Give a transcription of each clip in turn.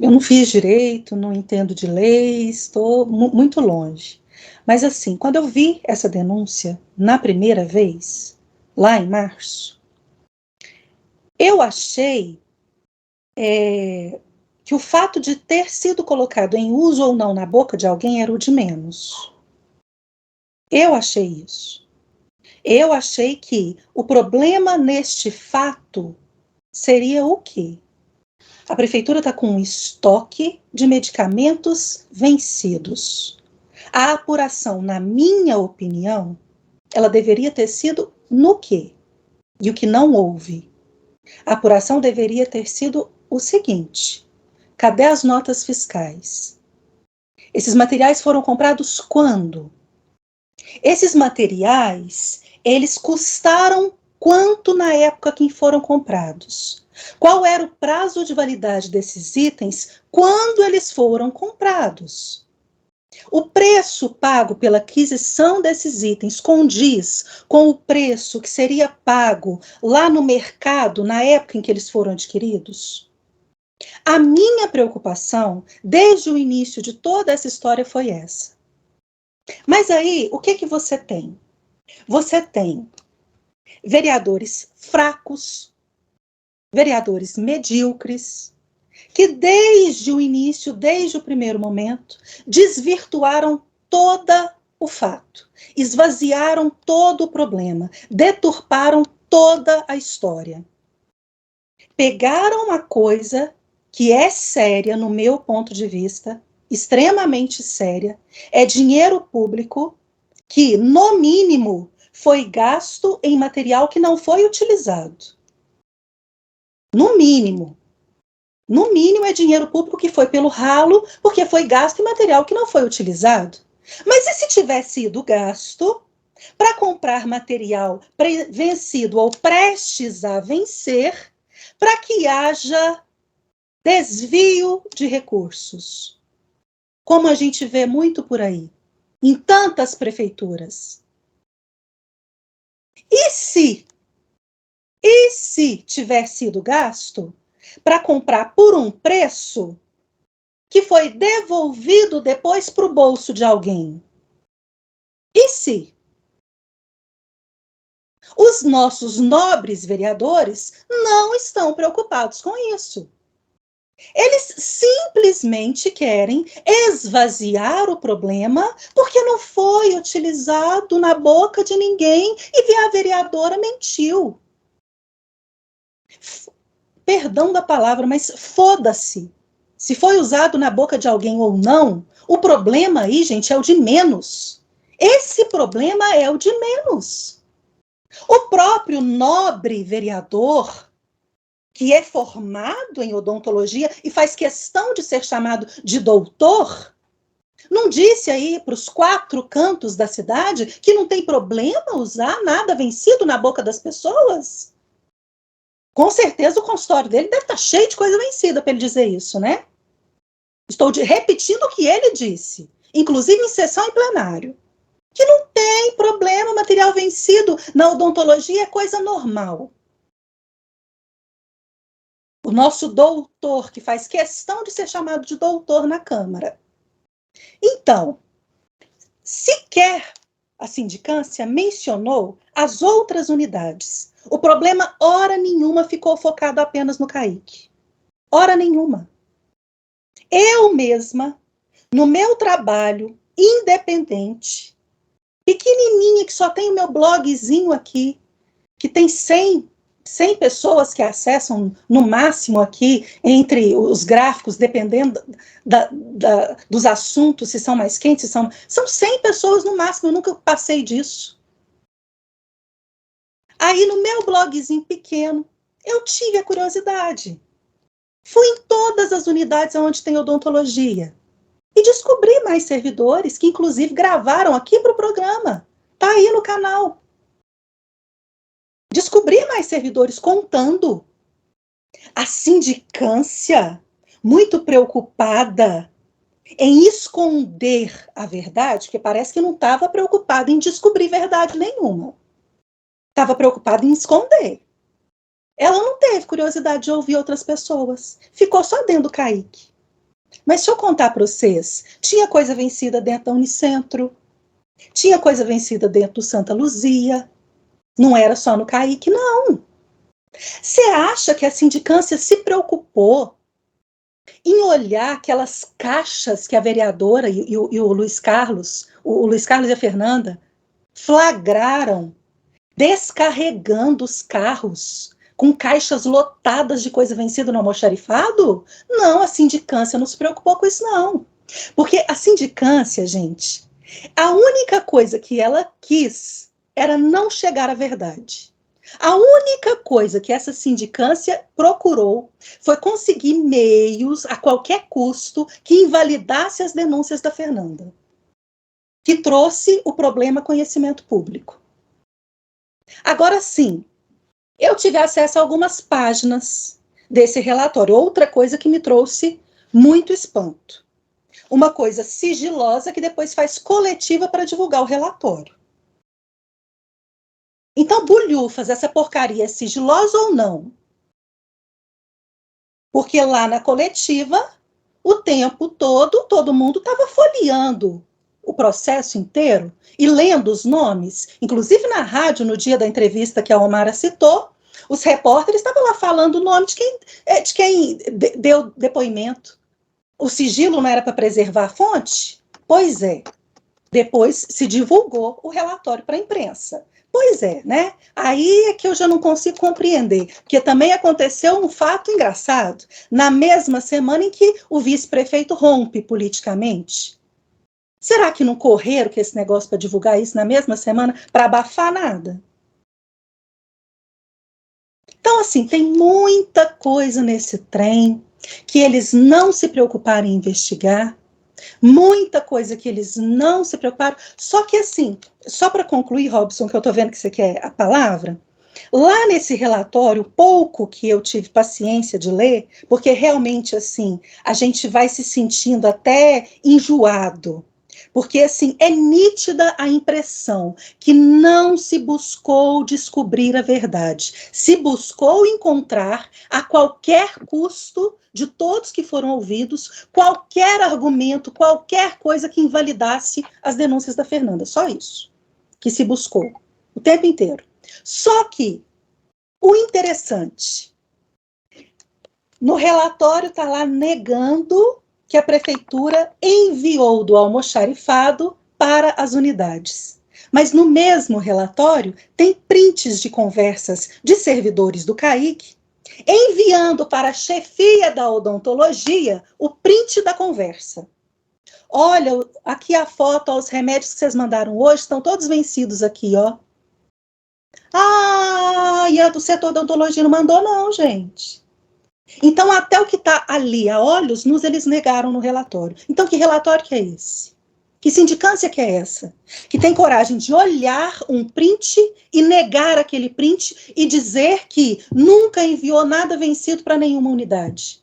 Eu não fiz direito, não entendo de leis, estou muito longe. Mas assim, quando eu vi essa denúncia na primeira vez, lá em março, eu achei que o fato de ter sido colocado em uso ou não na boca de alguém era o de menos. Eu achei isso. Eu achei que o problema neste fato seria o quê? A prefeitura está com um estoque de medicamentos vencidos. A apuração, na minha opinião, ela deveria ter sido no quê? E o que não houve? A apuração deveria ter sido o seguinte: cadê as notas fiscais? Esses materiais foram comprados quando? Esses materiais, eles custaram quanto na época que foram comprados? Qual era o prazo de validade desses itens quando eles foram comprados? O preço pago pela aquisição desses itens condiz com o preço que seria pago lá no mercado na época em que eles foram adquiridos? A minha preocupação, desde o início de toda essa história, foi essa. Mas aí, o que você tem? Você tem vereadores fracos, vereadores medíocres, que desde o início, desde o primeiro momento, desvirtuaram todo o fato, esvaziaram todo o problema, deturparam toda a história. Pegaram uma coisa que é séria, no meu ponto de vista, extremamente séria, é dinheiro público que, no mínimo, foi gasto em material que não foi utilizado. No mínimo. No mínimo, é dinheiro público que foi pelo ralo, porque foi gasto em material que não foi utilizado. Mas e se tivesse sido gasto para comprar material vencido ou prestes a vencer, para que haja desvio de recursos? Como a gente vê muito por aí, em tantas prefeituras. E se tiver sido gasto para comprar por um preço que foi devolvido depois para o bolso de alguém? E se? Os nossos nobres vereadores não estão preocupados com isso. Eles simplesmente querem esvaziar o problema porque não foi utilizado na boca de ninguém e a vereadora mentiu. Perdão da palavra, mas foda-se. Se foi usado na boca de alguém ou não, o problema aí, gente, é o de menos. Esse problema é o de menos. O próprio nobre vereador, que é formado em odontologia e faz questão de ser chamado de doutor, não disse aí para os 4 cantos da cidade que não tem problema usar nada vencido na boca das pessoas? Com certeza o consultório dele deve estar cheio de coisa vencida para ele dizer isso, né? Estou repetindo o que ele disse, inclusive em sessão em plenário, que não tem problema material vencido na odontologia, é coisa normal. O nosso doutor, que faz questão de ser chamado de doutor na Câmara. Então, sequer a sindicância mencionou as outras unidades. O problema, hora nenhuma, ficou focado apenas no CAIC. Hora nenhuma. Eu mesma, no meu trabalho independente, pequenininha, que só tem o meu blogzinho aqui, que tem 100 pessoas que acessam no máximo aqui, entre os gráficos, dependendo dos assuntos, se são mais quentes, são 100 pessoas no máximo, eu nunca passei disso. Aí no meu blogzinho pequeno, eu tive a curiosidade. Fui em todas as unidades onde tem odontologia e descobri mais servidores que inclusive gravaram aqui para o programa. Tá aí no canal. Descobri mais servidores contando. A sindicância, muito preocupada em esconder a verdade, porque parece que não estava preocupada em descobrir verdade nenhuma. Estava preocupada em esconder. Ela não teve curiosidade de ouvir outras pessoas. Ficou só dentro do CAIC. Mas se eu contar para vocês, tinha coisa vencida dentro da Unicentro, tinha coisa vencida dentro do Santa Luzia, não era só no CAIC, não. Você acha que a sindicância se preocupou em olhar aquelas caixas que a vereadora e o Luiz Carlos, o Luiz Carlos e a Fernanda, flagraram descarregando os carros com caixas lotadas de coisa vencida no almoxarifado? Não, a sindicância não se preocupou com isso, não. Porque a sindicância, gente, a única coisa que ela quis era não chegar à verdade. A única coisa que essa sindicância procurou foi conseguir meios, a qualquer custo, que invalidasse as denúncias da Fernanda, que trouxe o problema conhecimento público. Agora sim, eu tive acesso a algumas páginas desse relatório. Outra coisa que me trouxe muito espanto. Uma coisa sigilosa que depois faz coletiva para divulgar o relatório. Então, bulhufas, essa porcaria é sigilosa ou não? Porque lá na coletiva, o tempo todo mundo estava folheando o processo inteiro e lendo os nomes. Inclusive na rádio, no dia da entrevista que a Omara citou, os repórteres estavam lá falando o nome de quem deu depoimento. O sigilo não era para preservar a fonte? Pois é. Depois se divulgou o relatório para a imprensa. Pois é, né? Aí é que eu já não consigo compreender, porque também aconteceu um fato engraçado, na mesma semana em que o vice-prefeito rompe politicamente. Será que não correram com esse negócio para divulgar isso na mesma semana, para abafar nada? Então, assim, tem muita coisa nesse trem que eles não se preocuparam em investigar, muita coisa que eles não se preocuparam. Só que, assim, só para concluir, Robson, que eu estou vendo que você quer a palavra, lá nesse relatório, pouco que eu tive paciência de ler, porque realmente, assim, a gente vai se sentindo até enjoado, porque, assim, é nítida a impressão que não se buscou descobrir a verdade, se buscou encontrar a qualquer custo de todos que foram ouvidos, qualquer argumento, qualquer coisa que invalidasse as denúncias da Fernanda, só isso que se buscou o tempo inteiro. Só que o interessante, no relatório está lá negando que a prefeitura enviou do almoxarifado para as unidades. Mas no mesmo relatório tem prints de conversas de servidores do CAIC enviando para a chefia da odontologia o print da conversa. Olha, aqui a foto, ó, os remédios que vocês mandaram hoje estão todos vencidos aqui, ó. Ah, e a do setor da odontologia não mandou não, gente. Então, até o que está ali a olhos nus, eles negaram no relatório. Então, que relatório que é esse? Que sindicância que é essa? Que tem coragem de olhar um print e negar aquele print e dizer que nunca enviou nada vencido para nenhuma unidade.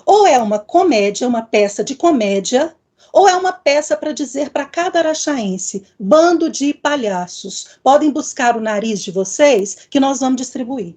Ou é uma comédia, uma peça de comédia, ou é uma peça para dizer para cada araxaense, bando de palhaços, podem buscar o nariz de vocês que nós vamos distribuir.